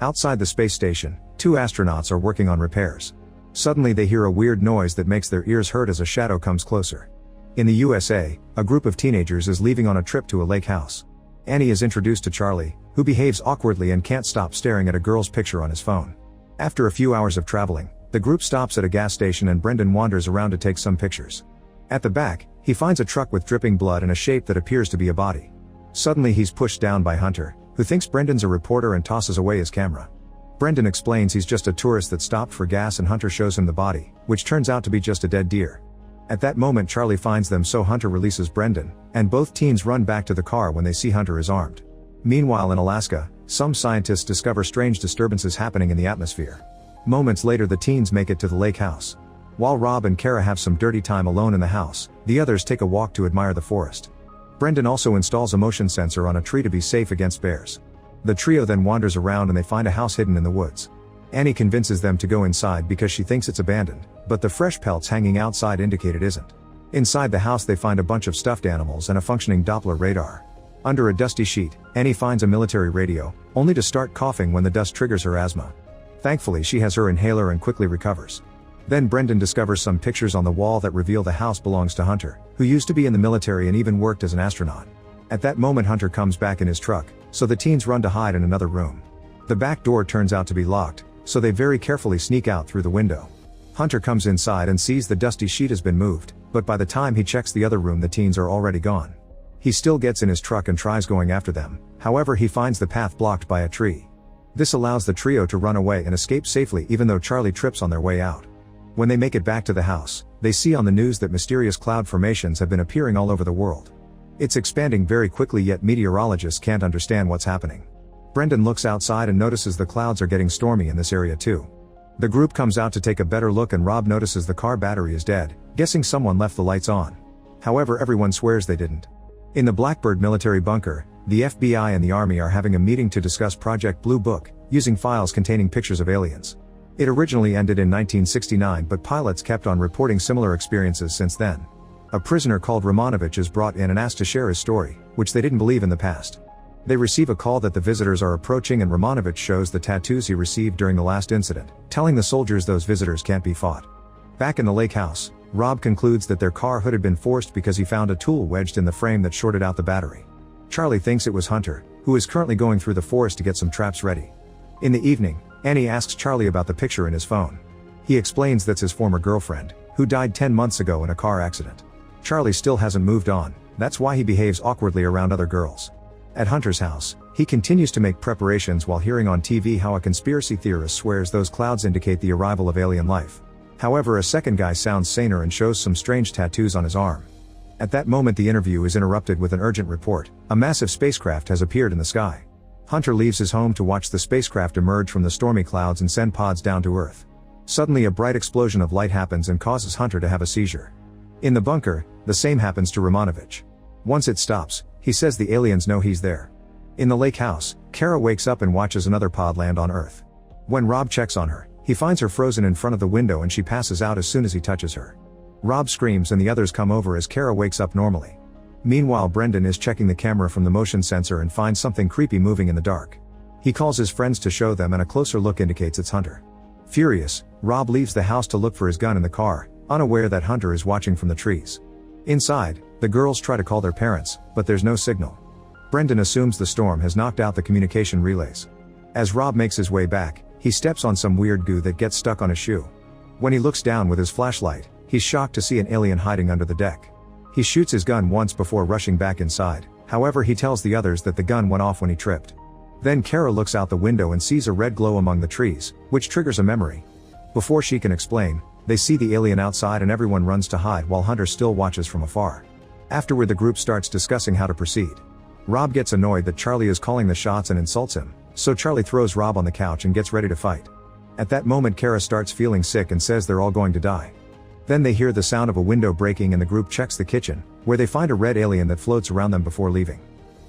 Outside the space station, two astronauts are working on repairs. Suddenly they hear a weird noise that makes their ears hurt as a shadow comes closer. In the USA, a group of teenagers is leaving on a trip to a lake house. Annie is introduced to Charlie, who behaves awkwardly and can't stop staring at a girl's picture on his phone. After a few hours of traveling, the group stops at a gas station and Brendan wanders around to take some pictures. At the back, he finds a truck with dripping blood and a shape that appears to be a body. Suddenly he's pushed down by Hunter, who thinks Brendan's a reporter and tosses away his camera. Brendan explains he's just a tourist that stopped for gas and Hunter shows him the body, which turns out to be just a dead deer. At that moment Charlie finds them, so Hunter releases Brendan, and both teens run back to the car when they see Hunter is armed. Meanwhile in Alaska, some scientists discover strange disturbances happening in the atmosphere. Moments later the teens make it to the lake house. While Rob and Kara have some dirty time alone in the house, the others take a walk to admire the forest. Brendan also installs a motion sensor on a tree to be safe against bears. The trio then wanders around and they find a house hidden in the woods. Annie convinces them to go inside because she thinks it's abandoned, but the fresh pelts hanging outside indicate it isn't. Inside the house they find a bunch of stuffed animals and a functioning Doppler radar. Under a dusty sheet, Annie finds a military radio, only to start coughing when the dust triggers her asthma. Thankfully she has her inhaler and quickly recovers. Then Brendan discovers some pictures on the wall that reveal the house belongs to Hunter, who used to be in the military and even worked as an astronaut. At that moment Hunter comes back in his truck, so the teens run to hide in another room. The back door turns out to be locked, so they very carefully sneak out through the window. Hunter comes inside and sees the dusty sheet has been moved, but by the time he checks the other room the teens are already gone. He still gets in his truck and tries going after them, however he finds the path blocked by a tree. This allows the trio to run away and escape safely even though Charlie trips on their way out. When they make it back to the house, they see on the news that mysterious cloud formations have been appearing all over the world. It's expanding very quickly, yet meteorologists can't understand what's happening. Brendan looks outside and notices the clouds are getting stormy in this area too. The group comes out to take a better look and Rob notices the car battery is dead, guessing someone left the lights on. However, everyone swears they didn't. In the Blackbird military bunker, the FBI and the Army are having a meeting to discuss Project Blue Book, using files containing pictures of aliens. It originally ended in 1969, but pilots kept on reporting similar experiences since then. A prisoner called Romanovich is brought in and asked to share his story, which they didn't believe in the past. They receive a call that the visitors are approaching and Romanovich shows the tattoos he received during the last incident, telling the soldiers those visitors can't be fought. Back in the lake house, Rob concludes that their car hood had been forced because he found a tool wedged in the frame that shorted out the battery. Charlie thinks it was Hunter, who is currently going through the forest to get some traps ready. In the evening, Annie asks Charlie about the picture in his phone. He explains that's his former girlfriend, who died 10 months ago in a car accident. Charlie still hasn't moved on, that's why he behaves awkwardly around other girls. At Hunter's house, he continues to make preparations while hearing on TV how a conspiracy theorist swears those clouds indicate the arrival of alien life. However, a second guy sounds saner and shows some strange tattoos on his arm. At that moment the interview is interrupted with an urgent report: a massive spacecraft has appeared in the sky. Hunter leaves his home to watch the spacecraft emerge from the stormy clouds and send pods down to Earth. Suddenly a bright explosion of light happens and causes Hunter to have a seizure. In the bunker, the same happens to Romanovich. Once it stops, he says the aliens know he's there. In the lake house, Kara wakes up and watches another pod land on Earth. When Rob checks on her, he finds her frozen in front of the window and she passes out as soon as he touches her. Rob screams and the others come over as Kara wakes up normally. Meanwhile, Brendan is checking the camera from the motion sensor and finds something creepy moving in the dark. He calls his friends to show them and a closer look indicates it's Hunter. Furious, Rob leaves the house to look for his gun in the car, unaware that Hunter is watching from the trees. Inside, the girls try to call their parents, but there's no signal. Brendan assumes the storm has knocked out the communication relays. As Rob makes his way back, he steps on some weird goo that gets stuck on his shoe. When he looks down with his flashlight, he's shocked to see an alien hiding under the deck. He shoots his gun once before rushing back inside, however he tells the others that the gun went off when he tripped. Then Kara looks out the window and sees a red glow among the trees, which triggers a memory. Before she can explain, they see the alien outside and everyone runs to hide while Hunter still watches from afar. Afterward the group starts discussing how to proceed. Rob gets annoyed that Charlie is calling the shots and insults him, so Charlie throws Rob on the couch and gets ready to fight. At that moment Kara starts feeling sick and says they're all going to die. Then they hear the sound of a window breaking and the group checks the kitchen, where they find a red alien that floats around them before leaving.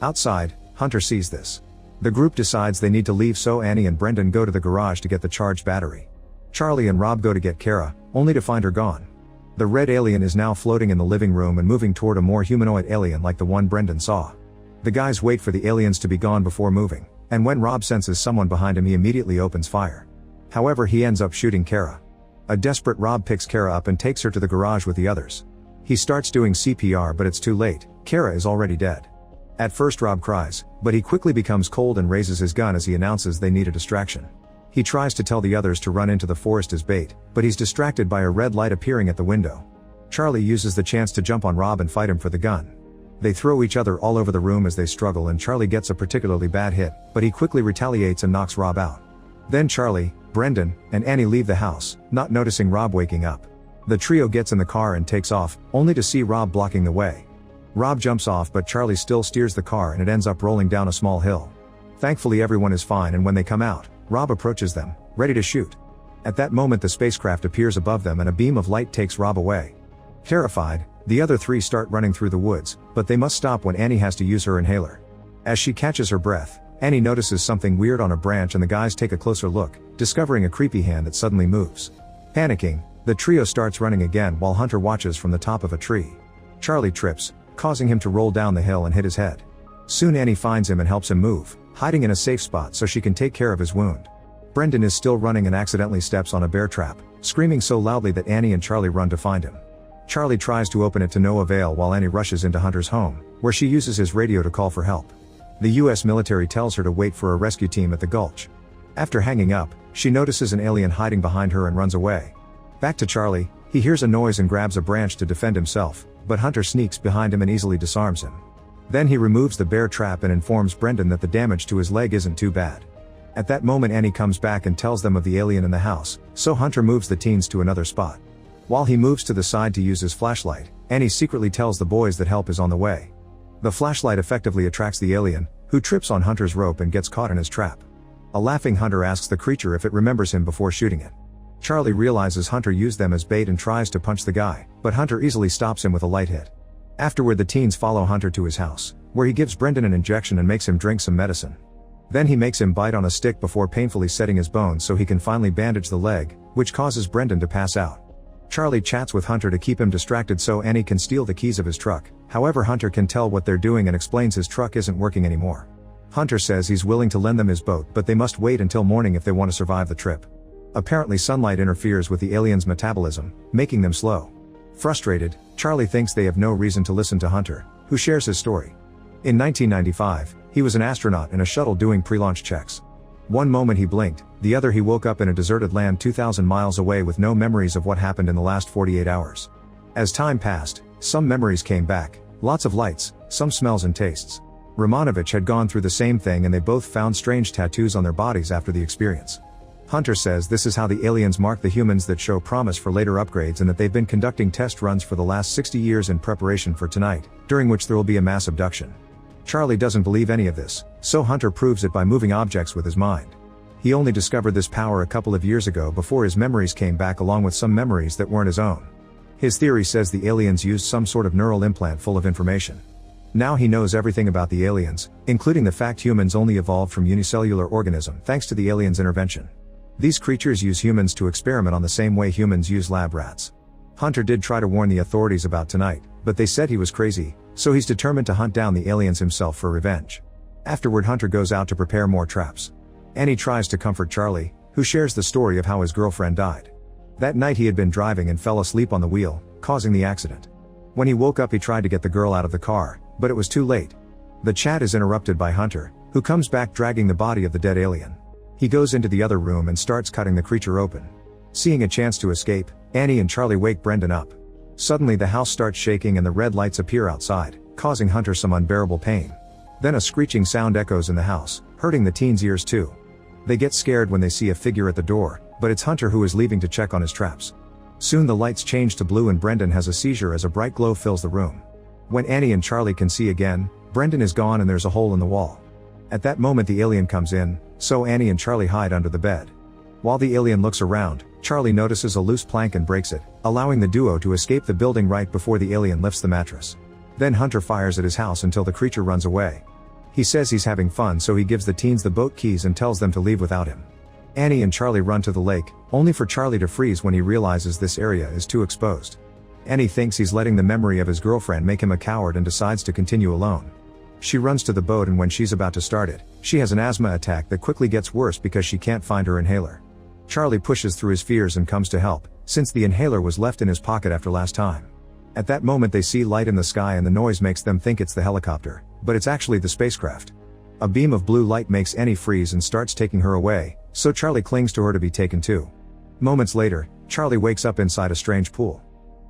Outside, Hunter sees this. The group decides they need to leave, so Annie and Brendan go to the garage to get the charged battery. Charlie and Rob go to get Kara, only to find her gone. The red alien is now floating in the living room and moving toward a more humanoid alien like the one Brendan saw. The guys wait for the aliens to be gone before moving, And when Rob senses someone behind him, he immediately opens fire. However, he ends up shooting Kara. A desperate Rob picks Kara up and takes her to the garage with the others. He starts doing CPR, but it's too late. Kara is already dead. At first Rob cries, but he quickly becomes cold and raises his gun as he announces they need a distraction. He tries to tell the others to run into the forest as bait, but he's distracted by a red light appearing at the window. Charlie uses the chance to jump on Rob and fight him for the gun. They throw each other all over the room as they struggle, and Charlie gets a particularly bad hit, but he quickly retaliates and knocks Rob out. Then Charlie, Brendan, and Annie leave the house, not noticing Rob waking up. The trio gets in the car and takes off, only to see Rob blocking the way. Rob jumps off, but Charlie still steers the car and it ends up rolling down a small hill. Thankfully everyone is fine, and when they come out, Rob approaches them, ready to shoot. At that moment the spacecraft appears above them and a beam of light takes Rob away. Terrified, the other three start running through the woods, but they must stop when Annie has to use her inhaler. As she catches her breath, Annie notices something weird on a branch, and the guys take a closer look, discovering a creepy hand that suddenly moves. Panicking, the trio starts running again while Hunter watches from the top of a tree. Charlie trips, causing him to roll down the hill and hit his head. Soon Annie finds him and helps him move, hiding in a safe spot so she can take care of his wound. Brendan is still running and accidentally steps on a bear trap, screaming so loudly that Annie and Charlie run to find him. Charlie tries to open it to no avail while Annie rushes into Hunter's home, where she uses his radio to call for help. The US military tells her to wait for a rescue team at the gulch. After hanging up, she notices an alien hiding behind her and runs away. Back to Charlie, he hears a noise and grabs a branch to defend himself, but Hunter sneaks behind him and easily disarms him. Then he removes the bear trap and informs Brendan that the damage to his leg isn't too bad. At that moment Annie comes back and tells them of the alien in the house, so Hunter moves the teens to another spot. While he moves to the side to use his flashlight, Annie secretly tells the boys that help is on the way. The flashlight effectively attracts the alien, who trips on Hunter's rope and gets caught in his trap. A laughing Hunter asks the creature if it remembers him before shooting it. Charlie realizes Hunter used them as bait and tries to punch the guy, but Hunter easily stops him with a light hit. Afterward the teens follow Hunter to his house, where he gives Brendan an injection and makes him drink some medicine. Then he makes him bite on a stick before painfully setting his bones so he can finally bandage the leg, which causes Brendan to pass out. Charlie chats with Hunter to keep him distracted so Annie can steal the keys of his truck. However, Hunter can tell what they're doing and explains his truck isn't working anymore. Hunter says he's willing to lend them his boat, but they must wait until morning if they want to survive the trip. Apparently sunlight interferes with the aliens' metabolism, making them slow. Frustrated, Charlie thinks they have no reason to listen to Hunter, who shares his story. In 1995, he was an astronaut in a shuttle doing pre-launch checks. One moment he blinked, the other he woke up in a deserted land 2,000 miles away with no memories of what happened in the last 48 hours. As time passed, some memories came back, lots of lights, some smells and tastes. Romanovich had gone through the same thing and they both found strange tattoos on their bodies after the experience. Hunter says this is how the aliens mark the humans that show promise for later upgrades, and that they've been conducting test runs for the last 60 years in preparation for tonight, during which there will be a mass abduction. Charlie doesn't believe any of this, so Hunter proves it by moving objects with his mind. He only discovered this power a couple of years ago before his memories came back, along with some memories that weren't his own. His theory says the aliens used some sort of neural implant full of information. Now he knows everything about the aliens, including the fact humans only evolved from unicellular organism thanks to the aliens' intervention. These creatures use humans to experiment on the same way humans use lab rats. Hunter did try to warn the authorities about tonight, but they said he was crazy, so he's determined to hunt down the aliens himself for revenge. Afterward Hunter goes out to prepare more traps. Annie tries to comfort Charlie, who shares the story of how his girlfriend died. That night he had been driving and fell asleep on the wheel, causing the accident. When he woke up he tried to get the girl out of the car, but it was too late. The chat is interrupted by Hunter, who comes back dragging the body of the dead alien. He goes into the other room and starts cutting the creature open. Seeing a chance to escape, Annie and Charlie wake Brendan up. Suddenly the house starts shaking and the red lights appear outside, causing Hunter some unbearable pain. Then a screeching sound echoes in the house, hurting the teens' ears too. They get scared when they see a figure at the door, but it's Hunter who is leaving to check on his traps. Soon the lights change to blue and Brendan has a seizure as a bright glow fills the room. When Annie and Charlie can see again, Brendan is gone and there's a hole in the wall. At that moment the alien comes in, so Annie and Charlie hide under the bed. While the alien looks around, Charlie notices a loose plank and breaks it, allowing the duo to escape the building right before the alien lifts the mattress. Then Hunter fires at his house until the creature runs away. He says he's having fun, so he gives the teens the boat keys and tells them to leave without him. Annie and Charlie run to the lake, only for Charlie to freeze when he realizes this area is too exposed. Annie thinks he's letting the memory of his girlfriend make him a coward and decides to continue alone. She runs to the boat, and when she's about to start it, she has an asthma attack that quickly gets worse because she can't find her inhaler. Charlie pushes through his fears and comes to help, since the inhaler was left in his pocket after last time. At that moment they see light in the sky, and the noise makes them think it's the helicopter, but it's actually the spacecraft. A beam of blue light makes Annie freeze and starts taking her away, so Charlie clings to her to be taken too. Moments later, Charlie wakes up inside a strange pool.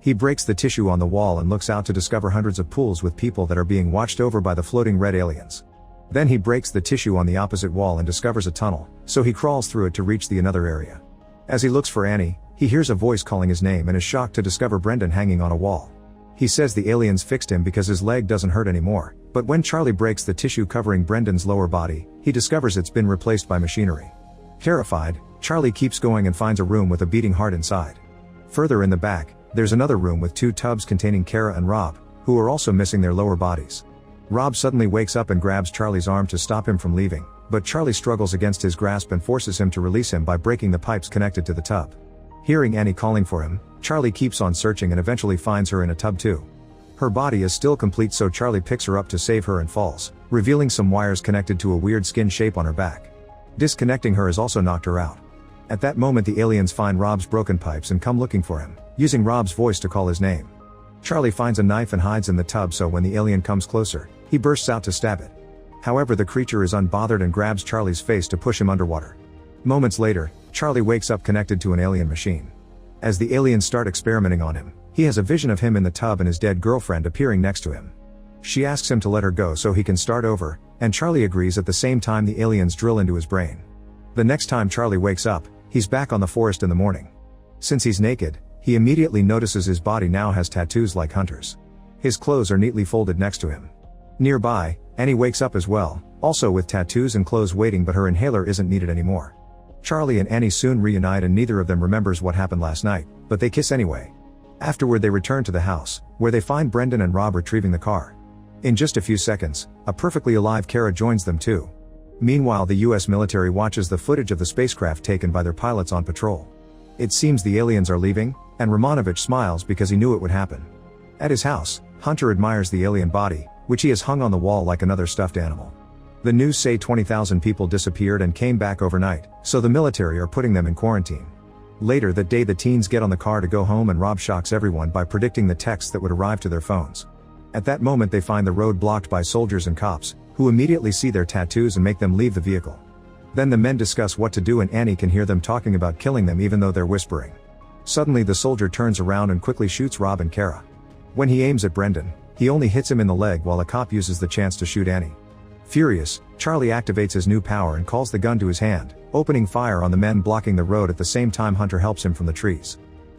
He breaks the tissue on the wall and looks out to discover hundreds of pools with people that are being watched over by the floating red aliens. Then he breaks the tissue on the opposite wall and discovers a tunnel, so he crawls through it to reach the another area. As he looks for Annie, he hears a voice calling his name and is shocked to discover Brendan hanging on a wall. He says the aliens fixed him because his leg doesn't hurt anymore, but when Charlie breaks the tissue covering Brendan's lower body, he discovers it's been replaced by machinery. Terrified, Charlie keeps going and finds a room with a beating heart inside. Further in the back, there's another room with 2 tubs containing Kara and Rob, who are also missing their lower bodies. Rob suddenly wakes up and grabs Charlie's arm to stop him from leaving, but Charlie struggles against his grasp and forces him to release him by breaking the pipes connected to the tub. Hearing Annie calling for him, Charlie keeps on searching and eventually finds her in a tub too. Her body is still complete, so Charlie picks her up to save her and falls, revealing some wires connected to a weird skin shape on her back. Disconnecting her has also knocked her out. At that moment the aliens find Rob's broken pipes and come looking for him, using Rob's voice to call his name. Charlie finds a knife and hides in the tub, so when the alien comes closer, he bursts out to stab it. However, the creature is unbothered and grabs Charlie's face to push him underwater. Moments later, Charlie wakes up connected to an alien machine. As the aliens start experimenting on him, he has a vision of him in the tub and his dead girlfriend appearing next to him. She asks him to let her go so he can start over, and Charlie agrees. At the same time the aliens drill into his brain. The next time Charlie wakes up, he's back on the forest in the morning. Since he's naked, he immediately notices his body now has tattoos like Hunter's. His clothes are neatly folded next to him. Nearby, Annie wakes up as well, also with tattoos and clothes waiting, but her inhaler isn't needed anymore. Charlie and Annie soon reunite and neither of them remembers what happened last night, but they kiss anyway. Afterward they return to the house, where they find Brendan and Rob retrieving the car. In just a few seconds, a perfectly alive Kara joins them too. Meanwhile the US military watches the footage of the spacecraft taken by their pilots on patrol. It seems the aliens are leaving, and Romanovich smiles because he knew it would happen. At his house, Hunter admires the alien body, which he has hung on the wall like another stuffed animal. The news say 20,000 people disappeared and came back overnight, so the military are putting them in quarantine. Later that day the teens get on the car to go home and Rob shocks everyone by predicting the texts that would arrive to their phones. At that moment they find the road blocked by soldiers and cops, who immediately see their tattoos and make them leave the vehicle. Then the men discuss what to do and Annie can hear them talking about killing them even though they're whispering. Suddenly the soldier turns around and quickly shoots Rob and Kara. When he aims at Brendan, he only hits him in the leg while a cop uses the chance to shoot Annie. Furious, Charlie activates his new power and calls the gun to his hand, opening fire on the men blocking the road. At the same time Hunter helps him from the trees.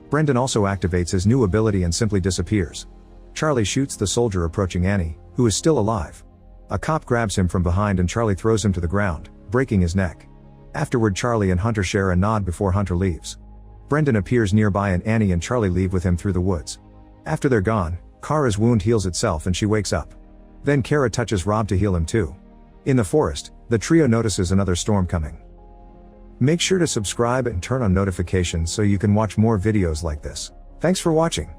Brendan also activates his new ability and simply disappears. Charlie shoots the soldier approaching Annie, who is still alive. A cop grabs him from behind and Charlie throws him to the ground, breaking his neck. Afterward Charlie and Hunter share a nod before Hunter leaves. Brendan appears nearby and Annie and Charlie leave with him through the woods. After they're gone, Kara's wound heals itself and she wakes up. Then Kara touches Rob to heal him too. In the forest, the trio notices another storm coming. Make sure to subscribe and turn on notifications so you can watch more videos like this. Thanks for watching.